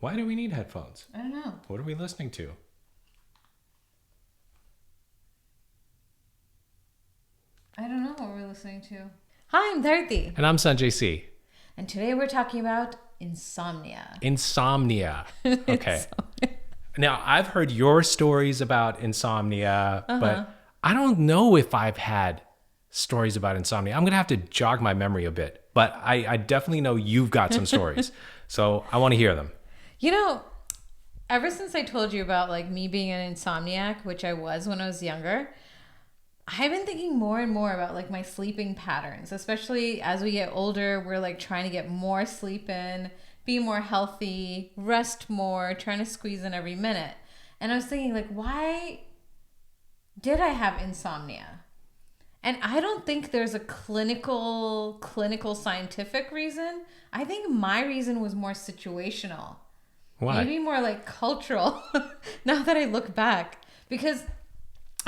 Why do we need headphones? I don't know. What are we listening to? I don't know what we're listening to. Hi, I'm Dharti. And I'm Sanjay C. And today we're talking about insomnia. Insomnia. Okay. Now, I've heard your stories about insomnia, but I don't know if I've had stories about insomnia. I'm going to have to jog my memory a bit, but I definitely know you've got some stories. So I want to hear them. You know, ever since I told you about like me being an insomniac, which I was when I was younger, I've been thinking more and more about like my sleeping patterns, especially as we get older. We're like trying to get more sleep in, be more healthy, rest more, trying to squeeze in every minute. And I was thinking like, why did I have insomnia? And I don't think there's a clinical scientific reason. I think my reason was more situational. Why? Maybe more like cultural now that I look back. Because,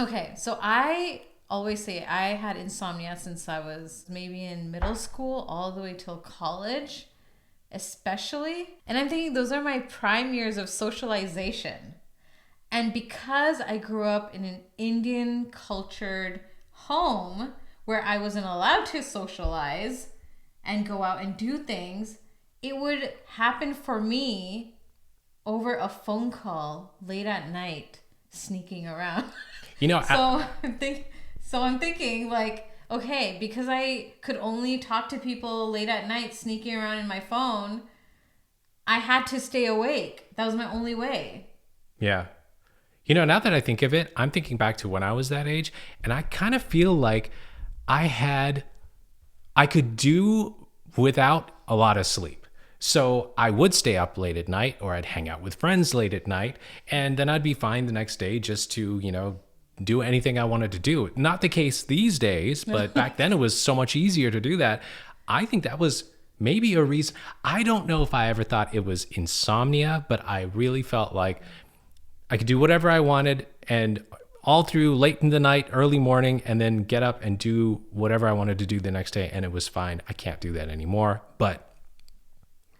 okay, so I always say I had insomnia since I was maybe in middle school all the way till college, especially. And I'm thinking those are my prime years of socialization. And because I grew up in an Indian cultured home where I wasn't allowed to socialize and go out and do things, it would happen for me over a phone call late at night, sneaking around. You know, I'm thinking like, okay, because I could only talk to people late at night, sneaking around in my phone, I had to stay awake. That was my only way. Yeah. You know, now that I think of it, I'm thinking back to when I was that age, and I kind of feel like I could do without a lot of sleep. So I would stay up late at night, or I'd hang out with friends late at night, and then I'd be fine the next day just to, do anything I wanted to do. Not the case these days, but back then it was so much easier to do that. I think that was maybe a reason. I don't know if I ever thought it was insomnia, but I really felt like I could do whatever I wanted and all through late in the night, early morning, and then get up and do whatever I wanted to do the next day, and it was fine. I can't do that anymore, but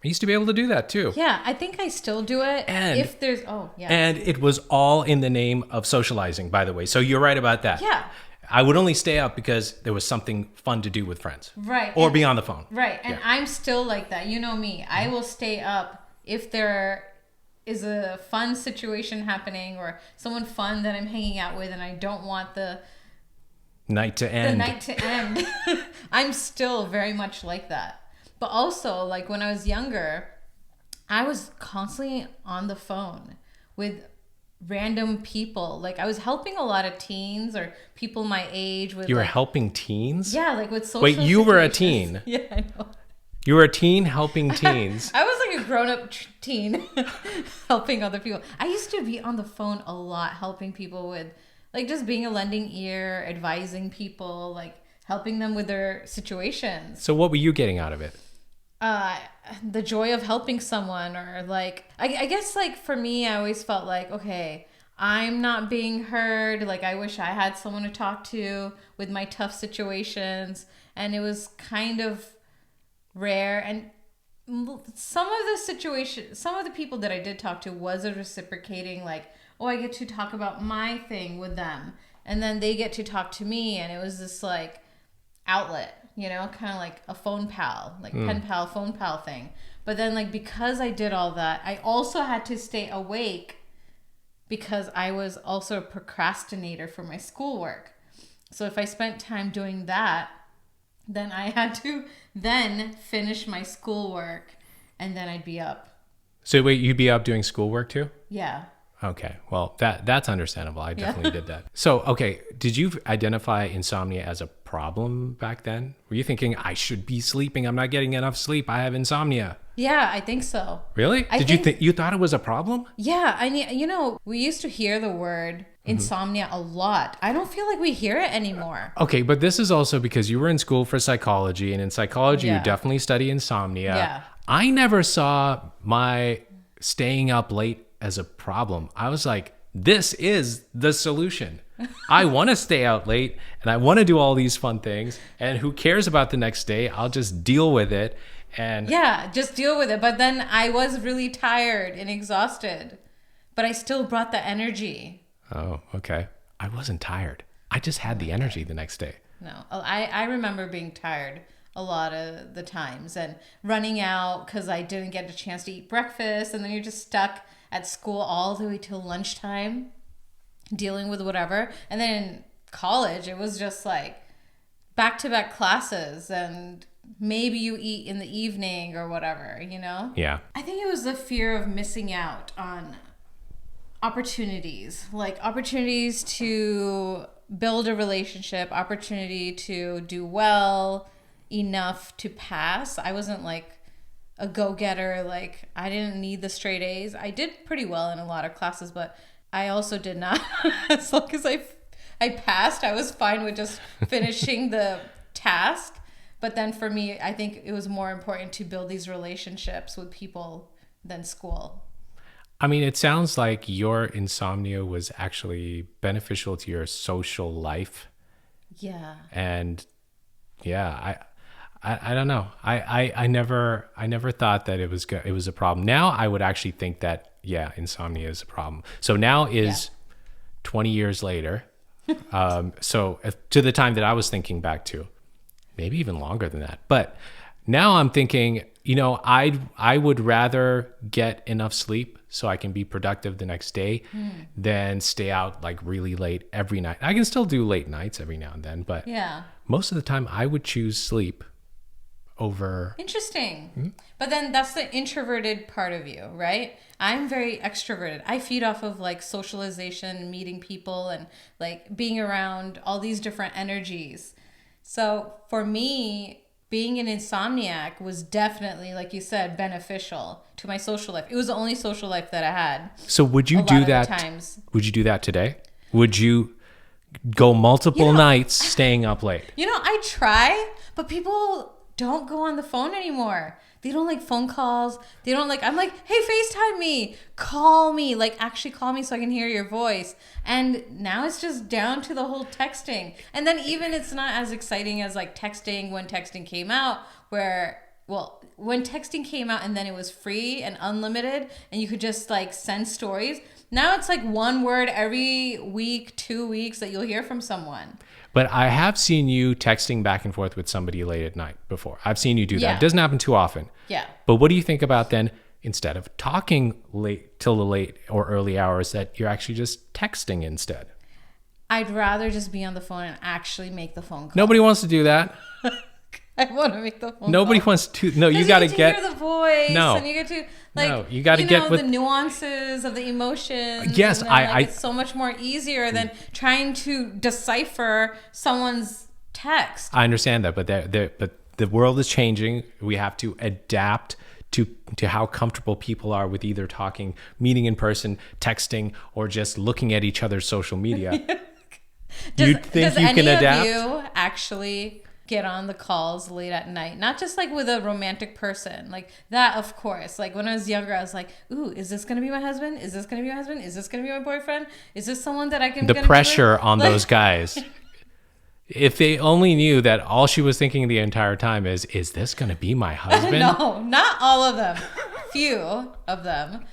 I used to be able to do that too. Yeah, I think I still do it. And if there's, And it was all in the name of socializing, by the way. So you're right about that. Yeah. I would only stay up because there was something fun to do with friends. Right. Or be on the phone. Right. And I'm still like that. You know me. I will stay up if there is a fun situation happening or someone fun that I'm hanging out with and I don't want the night to end. I'm still very much like that. But also, like when I was younger, I was constantly on the phone with random people. Like I was helping a lot of teens or people my age with. You were helping teens? Yeah, like with social Wait, you situations. were a teen? Yeah, I know. You were a teen helping teens. I was like a grown-up teen helping other people. I used to be on the phone a lot helping people with like just being a lending ear, advising people, like helping them with their situations. So what were you getting out of it? The joy of helping someone, or like I guess like for me, I always felt like, okay, I'm not being heard. Like I wish I had someone to talk to with my tough situations, and it was kind of rare. And some of the people that I did talk to wasn't reciprocating, like, oh, I get to talk about my thing with them, and then they get to talk to me, and it was this like outlet, kind of like a phone pal, like pen pal, phone pal thing. But then like because I did all that, I also had to stay awake because I was also a procrastinator for my schoolwork. So if I spent time doing that, then I had to then finish my schoolwork and then I'd be up. So wait, you'd be up doing schoolwork too? Yeah. Okay. Well, that's understandable. I definitely did that. So, okay. Did you identify insomnia as a problem back then? Were you thinking, I should be sleeping. I'm not getting enough sleep. I have insomnia. Yeah, I think so. Really? You thought it was a problem? Yeah. We used to hear the word insomnia a lot. I don't feel like we hear it anymore. Okay. But this is also because you were in school for psychology, and in psychology, you definitely study insomnia. Yeah. I never saw my staying up late as a problem. I was like, this is the solution. I want to stay out late and I want to do all these fun things, and who cares about the next day? I'll just deal with it And Yeah, just deal with it. But then I was really tired and exhausted, but I still brought the energy. oh, okay. I wasn't tired. I just had the energy the next day. No, I remember being tired a lot of the times and running out because I didn't get a chance to eat breakfast. And then you're just stuck at school all the way till lunchtime dealing with whatever. And then in college, it was just like back-to-back classes and maybe you eat in the evening or whatever, you know? Yeah. I think it was the fear of missing out on opportunities, like opportunities to build a relationship, opportunity to do well enough to pass. I wasn't like a go-getter. Like I didn't need the straight A's. I did pretty well in a lot of classes, but I also did not. As long as I passed, I was fine with just finishing the task. But then for me, I think it was more important to build these relationships with people than school. I mean, it sounds like your insomnia was actually beneficial to your social life. Yeah. And yeah, I don't know. I never thought that it was a problem. Now I would actually think that, yeah, insomnia is a problem. So now is 20 years later. So to the time that I was thinking back to, maybe even longer than that. But now I'm thinking, I would rather get enough sleep so I can be productive the next day than stay out like really late every night. I can still do late nights every now and then, but most of the time I would choose sleep over. Interesting. But then that's the introverted part of you, right? I'm very extroverted. I feed off of like socialization, meeting people, and like being around all these different energies. So for me, being an insomniac was definitely, like you said, beneficial to my social life. It was the only social life that I had. So would you do that? Would you do that today? Would you go multiple nights staying up late? I try, but people don't go on the phone anymore. They don't like phone calls. They don't like, I'm like, hey, FaceTime me, call me, like actually call me so I can hear your voice. And now it's just down to the whole texting. And then even it's not as exciting as like texting when texting came out, when texting came out and then it was free and unlimited and you could just like send stories. Now it's like one word every week, 2 weeks that you'll hear from someone. But I have seen you texting back and forth with somebody late at night before. I've seen you do that. Yeah. It doesn't happen too often. Yeah. But what do you think about then, instead of talking late till the late or early hours, that you're actually just texting instead? I'd rather just be on the phone and actually make the phone call. Nobody wants to do that. I want to make the phone Nobody call. wants to. No, you got to get. Hear the voice. No. And you get to like. No, you got to get with the nuances of the emotions. Yes, and then, it's so much more easier than trying to decipher someone's text. I understand that, but the world is changing. We have to adapt to how comfortable people are with either meeting in person, texting, or just looking at each other's social media. You think you can adapt? Does any of you actually get on the calls late at night? Not just like with a romantic person, like that, of course. Like when I was younger, I was like, ooh, is this gonna be my husband? Is this gonna be my husband? Is this gonna be my boyfriend? Is this someone that I can? The pressure on those guys. If they only knew that all she was thinking the entire time is this going to be my husband? No, not all of them. Few of them.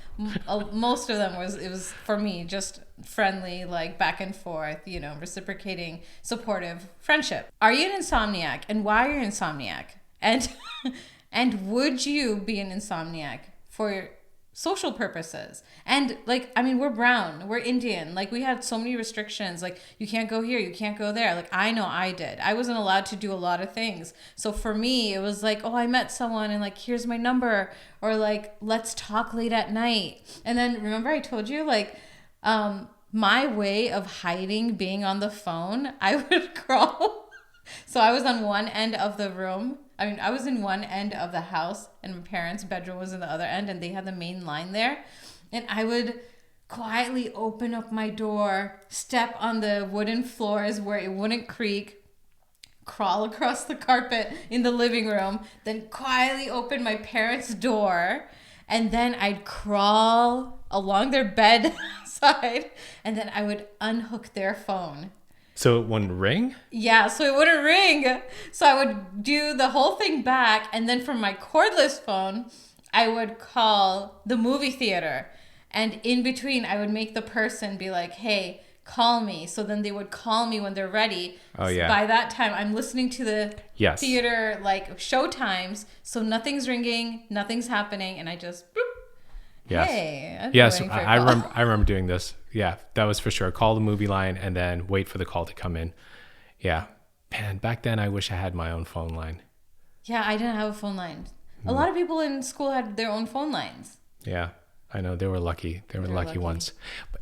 Most of them it was for me just friendly, like back and forth, reciprocating, supportive friendship. Are you an insomniac, and why are you an insomniac? And would you be an insomniac for social purposes? And we're brown, we're Indian, like we had so many restrictions, like you can't go here, you can't go there. Like I know I did. I wasn't allowed to do a lot of things. So for me, it was like, oh, I met someone and like, here's my number, or like, let's talk late at night. And then remember I told you my way of hiding being on the phone, I would crawl. So I was on one end of the room. I was in one end of the house and my parents' bedroom was in the other end and they had the main line there. And I would quietly open up my door, step on the wooden floors where it wouldn't creak, crawl across the carpet in the living room, then quietly open my parents' door, and then I'd crawl along their bedside and then I would unhook their phone So it wouldn't ring? Yeah, so it wouldn't ring. So I would do the whole thing back, and then from my cordless phone, I would call the movie theater. And in between, I would make the person be like, hey, call me. So then they would call me when they're ready. Oh, yeah. By that time, I'm listening to the Yes. theater, like, show times. So nothing's ringing, nothing's happening, and I just, boop. Yes. Hey, I'm Yes, waiting for a I call. remember. I remember doing this. Yeah, that was for sure. Call the movie line and then wait for the call to come in. Yeah, man. Back then, I wish I had my own phone line. Yeah, I didn't have a phone line. A lot of people in school had their own phone lines. Yeah, I know they were lucky. They were lucky lucky. ones.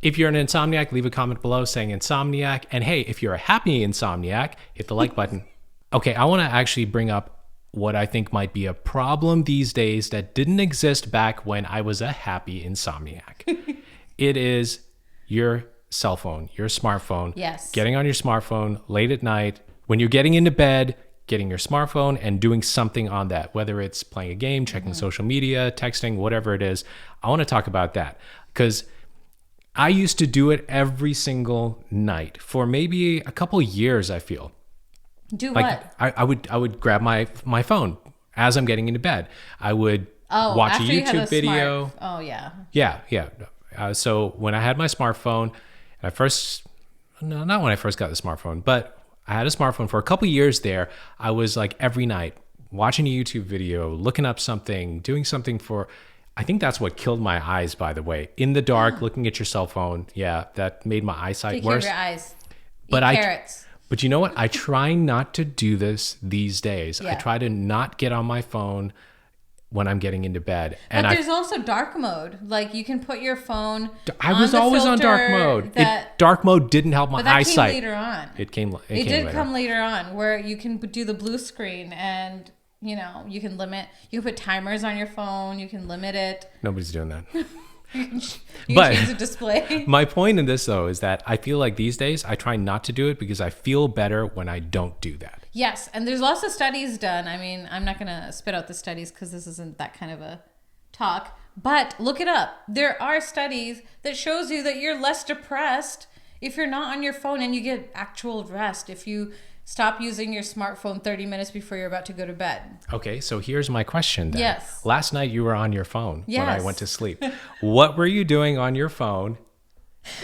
If you're an insomniac, leave a comment below saying insomniac. And hey, if you're a happy insomniac, hit the like button. Okay, I want to actually bring up what I think might be a problem these days that didn't exist back when I was a happy insomniac. It is your cell phone, your smartphone. Yes. Getting on your smartphone late at night, when you're getting into bed, getting your smartphone and doing something on that, whether it's playing a game, checking social media, texting, whatever it is. I want to talk about that because I used to do it every single night for maybe a couple years, I feel. Do Like what? I would grab my phone as I'm getting into bed. I would Oh, watch a after you had YouTube video. Oh, yeah. Yeah. So when I had my smartphone, not when I first got the smartphone, but I had a smartphone for a couple years there. I was like every night watching a YouTube video, looking up something, doing something for. I think that's what killed my eyes, by the way. In the dark, looking at your cell phone. Yeah, that made my eyesight Take care worse. of your eyes. But Eat carrots. But you know what? I try not to do this these days. I Yeah. try to not get on my phone when I'm getting into bed. But there's also dark mode. Like you can put your phone. I was always on dark mode. Dark mode didn't help my But that eyesight. came later on. It came It did later. come later on, where you can do the blue screen, and you know you can limit. You can put timers on your phone. You can limit it. Nobody's doing that. You can But- change the display. My point in this, though, is that I feel like these days I try not to do it because I feel better when I don't do that. Yes, and there's lots of studies done. I mean, I'm not going to spit out the studies because this isn't that kind of a talk, but look it up. There are studies that shows you that you're less depressed if you're not on your phone and you get actual rest if you stop using your smartphone 30 minutes before you're about to go to bed. Okay, so here's my question then. Yes. Last night you were on your phone when I Yes. went to sleep. What were you doing on your phone?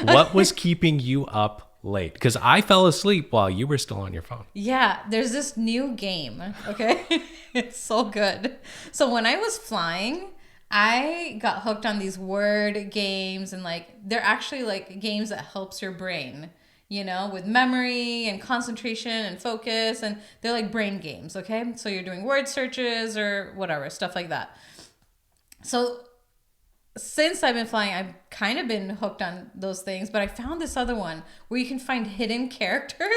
What was keeping you up late? Because I fell asleep while you were still on your phone. Yeah, there's this new game, okay? It's so good. So when I was flying, I got hooked on these word games, and like they're actually like games that helps your brain, you know, with memory and concentration and focus, and they're like brain games, okay? So you're doing word searches or whatever, stuff like that. So since I've been flying, I've kind of been hooked on those things, but I found this other one where you can find hidden characters.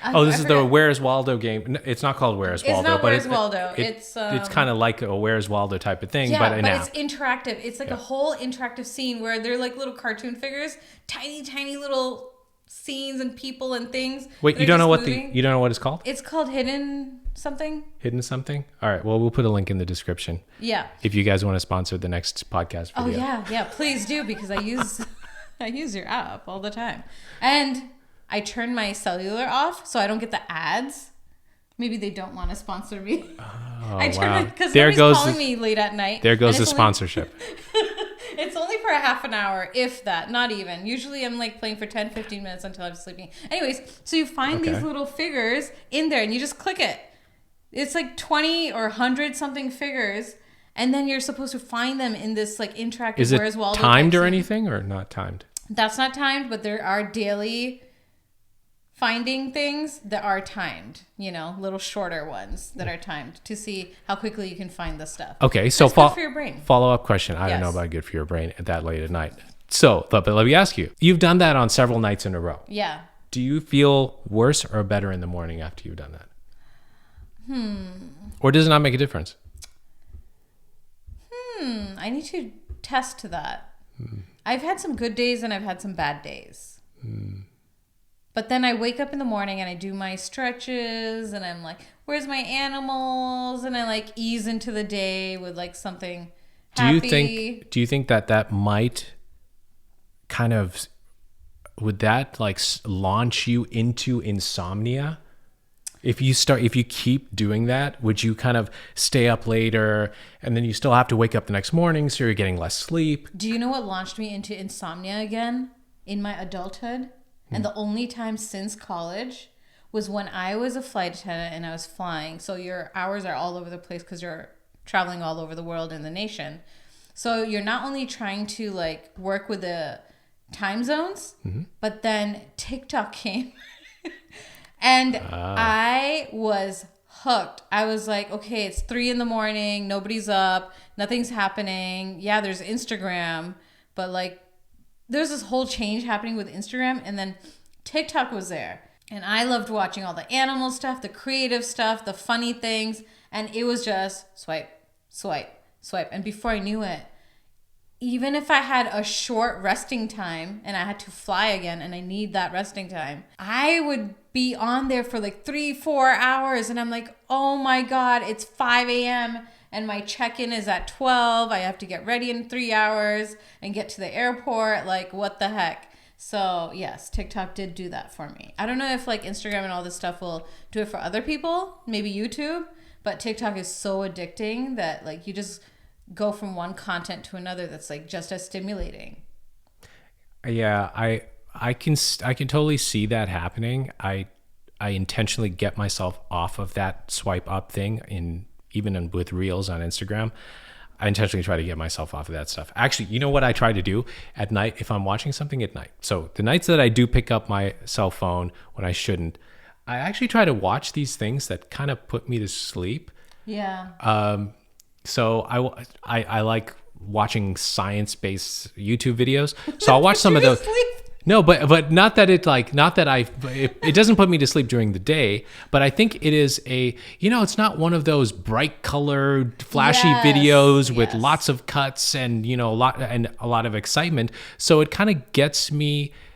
Oh, this is the Where's Waldo game. No, it's not called Where's Waldo. not but Where's Waldo. It's It's kind of like a Where's Waldo type of thing. yeah, but now. it's interactive. It's like a whole interactive scene where they're like little cartoon figures, tiny little scenes and people and things. Wait, that you are don't know just what moving. you don't know what it's called? It's called Hidden something. Hidden something? All right. Well, we'll put a link in the description Yeah. if you guys want to sponsor the next podcast Oh video. yeah, please do, because I use I use your app all the time. And I turn my cellular off so I don't get the ads. Maybe they don't want to sponsor me. Oh, I turn wow. it because There nobody's goes calling the- me late at night. There goes and the it's only- sponsorship. It's only for a half an hour, if that, not even. Usually I'm like playing for 10, 15 minutes until I'm sleeping. Anyways, so you find Okay. these little figures in there and you just click it. It's like 20 or 100 something figures. And then you're supposed to find them in this like interactive Is it Where's Waldo timed type or scene. anything or not timed? That's not timed, but there are daily finding things that are timed, you know, little shorter ones that are timed to see how quickly you can find the stuff. Okay, so It's good for your brain. follow-up question. I don't know Yes. about good for your brain at that late at night. So, but let me ask you. You've done that on several nights in a row. Yeah. Do you feel worse or better in the morning after you've done that? Or does it not make a difference? I need to test that. I've had some good days and I've had some bad days. But then I wake up in the morning and I do my stretches and I'm like, where's my animals? And I like ease into the day with like something happy. Do you think that might kind of like launch you into insomnia? If you keep doing that, would you kind of stay up later and then you still have to wake up the next morning, so you're getting less sleep? Do you know what launched me into insomnia again in my adulthood? And the only time since college was when I was a flight attendant and I was flying. So your hours are all over the place because you're traveling all over the world and the nation. So you're not only trying to like work with the time zones, but then TikTok came. And I was hooked. I was like, okay, it's 3 a.m. Nobody's up. Nothing's happening. Yeah, there's Instagram. But like, there's this whole change happening with Instagram. And then TikTok was there. And I loved watching all the animal stuff, the creative stuff, the funny things. And it was just swipe, swipe, swipe. And before I knew it, even if I had a short resting time and I had to fly again and I need that resting time, I would be on there for like 3-4 hours. And I'm like, oh my God, it's 5 a.m. and my check-in is at 12. I have to get ready in 3 hours and get to the airport. Like, what the heck? So yes, TikTok did do that for me. I don't know if like Instagram and all this stuff will do it for other people, maybe YouTube, but TikTok is so addicting that like you just go from one content to another that's like just as stimulating. Yeah, I can totally see that happening. I intentionally get myself off of that swipe up thing with reels on Instagram. I intentionally try to get myself off of that stuff. Actually, you know what I try to do at night if I'm watching something at night? So the nights that I do pick up my cell phone when I shouldn't, I actually try to watch these things that kind of put me to sleep. Yeah. So I like watching science-based YouTube videos. So I'll watch some of those. No, but not that it doesn't put me to sleep during the day, but I think it is it's not one of those bright colored flashy videos with lots of cuts and a lot of excitement. So it kind of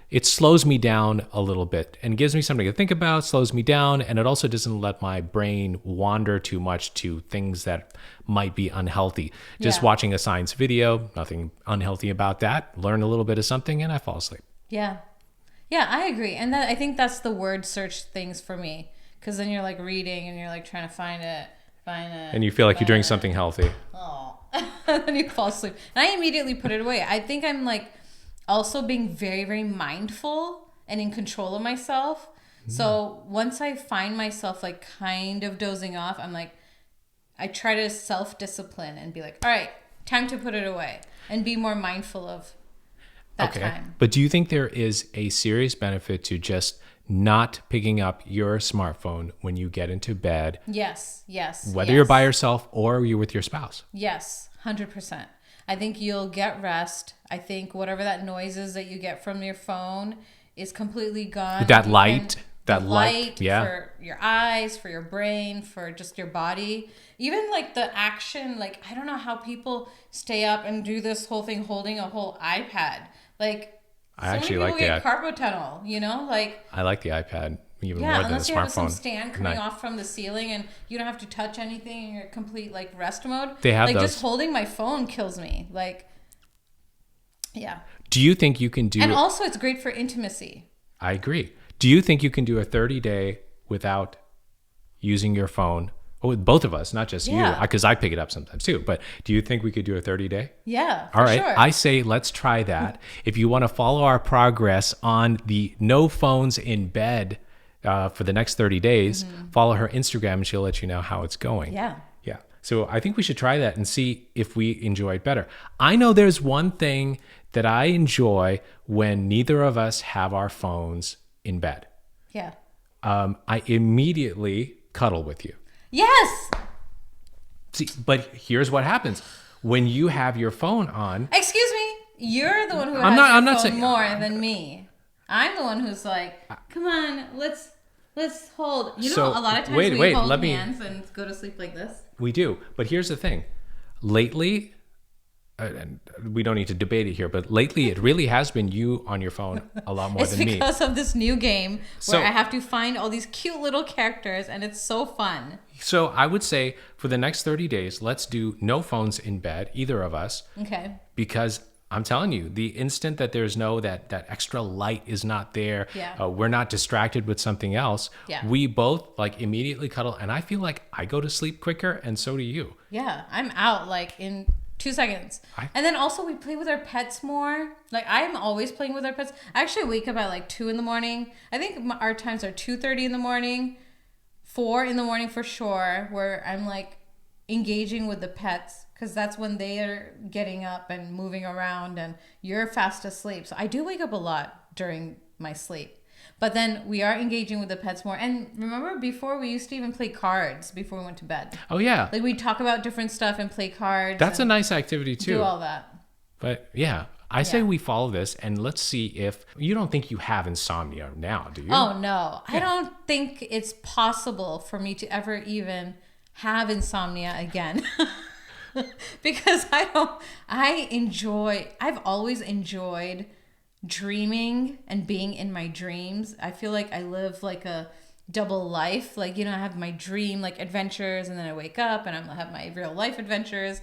it slows me down a little bit and gives me something to think about, slows me down, and it also doesn't let my brain wander too much to things that might be unhealthy. Just watching a science video, nothing unhealthy about that. Learn a little bit of something and I fall asleep. Yeah. Yeah, I agree. And I think that's the word search things for me. Because then you're like reading and you're like trying to find it. And you feel like you're doing something healthy. Oh. And then you fall asleep. And I immediately put it away. I think I'm like also being very, very mindful and in control of myself. So once I find myself like kind of dozing off, I'm like, I try to self-discipline and be like, all right, time to put it away and be more mindful of that time. But do you think there is a serious benefit to just not picking up your smartphone when you get into bed? Yes. Whether you're by yourself or you're with your spouse? Yes, 100%. I think you'll get rest. I think whatever that noise is that you get from your phone is completely gone. That light, yeah. For your eyes, for your brain, for just your body. Even like the action, like I don't know how people stay up and do this whole thing holding a whole iPad. Like I actually many like people that. get carpal tunnel, like I like the iPad even more than the unless you have smartphone. some stand coming off from the ceiling and you don't have to touch anything and you're complete like rest mode. They have like those. Just holding my phone kills me. Yeah. Do you think you can do? And also, it's great for intimacy. I agree. Do you think you can do a 30-day without using your phone? Oh, with both of us, not just you, because I pick it up sometimes too. But do you think we could do a 30-day? Yeah, All right. sure. I say let's try that. If you want to follow our progress on the no phones in bed for the next 30 days, follow her Instagram and she'll let you know how it's going. Yeah. Yeah. So I think we should try that and see if we enjoy it better. I know there's one thing that I enjoy when neither of us have our phones in bed. Yeah. I immediately cuddle with you. Yes. See, but here's what happens. When you have your phone on... Excuse me. You're the one who I'm has not your phone saying, more than me. I'm the one who's like, come on, let's hold. You know, a lot of times we hold hands and go to sleep like this. We do. But here's the thing. Lately, and we don't need to debate it here, but lately it really has been you on your phone a lot more than me. It's because of this new game where I have to find all these cute little characters and it's so fun. So I would say for the next 30 days, let's do no phones in bed, either of us. Okay. Because I'm telling you, the instant that there's no, that extra light is not there, Yeah. we're not distracted with something else, Yeah. we both like immediately cuddle. And I feel like I go to sleep quicker, and so do you. Yeah, I'm out like in 2 seconds. And then also we play with our pets more. Like I'm always playing with our pets. I actually wake up at like 2 in the morning. I think our times are 2:30 in the morning, 4 in the morning for sure, where I'm like engaging with the pets because that's when they are getting up and moving around and you're fast asleep. So I do wake up a lot during my sleep. But then we are engaging with the pets more. And remember before we used to even play cards before we went to bed. Oh, yeah. Like we'd talk about different stuff and play cards. That's a nice activity too. Do all that. But yeah, I say Yeah. we follow this, and let's see if you don't think you have insomnia now, do you? Oh no. I don't think it's possible for me to ever even have insomnia again. Because I've always enjoyed dreaming and being in my dreams. I feel like I live like a double life. Like, I have my dream like adventures, and then I wake up and I have my real life adventures.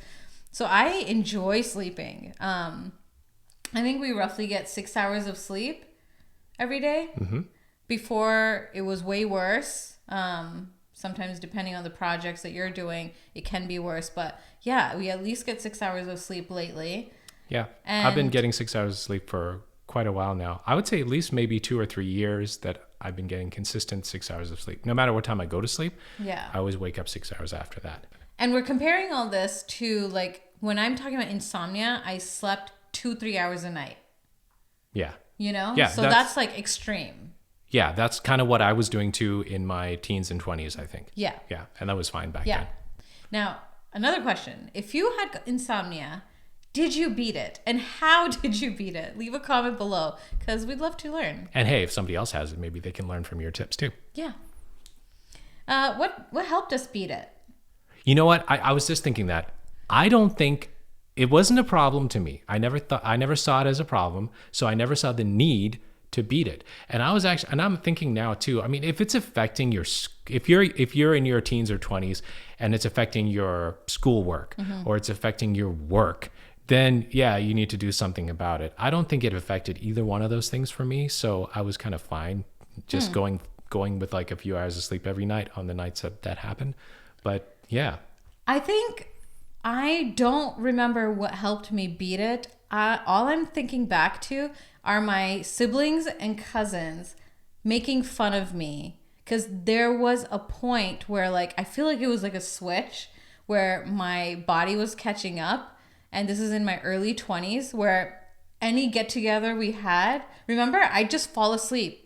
So I enjoy sleeping. I think we roughly get 6 hours of sleep every day. Mm-hmm. Before it was way worse. Sometimes depending on the projects that you're doing, it can be worse. But yeah, we at least get 6 hours of sleep lately. Yeah. I've been getting 6 hours of sleep for quite a while now. I would say at least maybe 2 or 3 years that I've been getting consistent 6 hours of sleep. No matter what time I go to sleep, Yeah. I always wake up 6 hours after that. And we're comparing all this to like when I'm talking about insomnia, I slept 2-3 hours a night. Yeah. Yeah, so that's like extreme. Yeah, that's kind of what I was doing too in my teens and 20s, I think. Yeah. Yeah, and that was fine back Yeah. then. Now, another question. If you had insomnia, did you beat it? And how did you beat it? Leave a comment below because we'd love to learn. And hey, if somebody else has it, maybe they can learn from your tips too. Yeah. What helped us beat it? You know what? I was just thinking that. I don't think it wasn't a problem to me. I never saw it as a problem, so I never saw the need to beat it. And I'm thinking now too. I mean, if it's affecting if you're in your teens or 20s and it's affecting your schoolwork or it's affecting your work, then yeah, you need to do something about it. I don't think it affected either one of those things for me, so I was kind of fine just going with like a few hours of sleep every night on the nights that happened. But yeah. I think I don't remember what helped me beat it. All I'm thinking back to are my siblings and cousins making fun of me. Because there was a point where like, I feel like it was like a switch where my body was catching up. And this is in my early 20s where any get together we had, remember, I'd just fall asleep.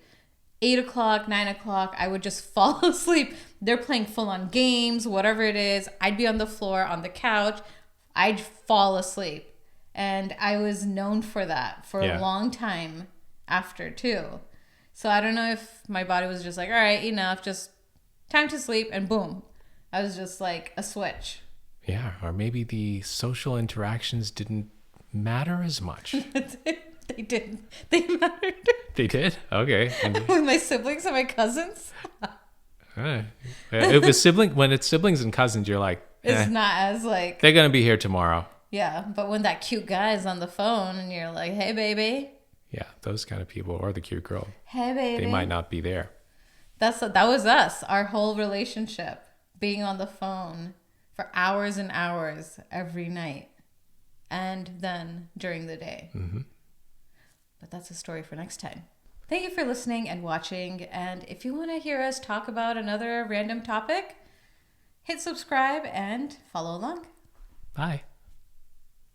8 o'clock, 9 o'clock, I would just fall asleep. They're playing full on games, whatever it is. I'd be on the floor, on the couch. I'd fall asleep. And I was known for that for a long time after too. So I don't know if my body was just like, all right, enough, just time to sleep. And boom, I was just like a switch. Yeah, or maybe the social interactions didn't matter as much. They did. They mattered. They did? Okay. With my siblings and my cousins. When it's siblings and cousins, you're like, it's not as like... They're going to be here tomorrow. Yeah, but when that cute guy is on the phone and you're like, hey, baby. Yeah, those kind of people, or the cute girl. Hey, baby. They might not be there. That was us, our whole relationship, being on the phone for hours and hours every night. And then during the day. Mm-hmm. But that's a story for next time. Thank you for listening and watching. And if you want to hear us talk about another random topic, hit subscribe and follow along. Bye.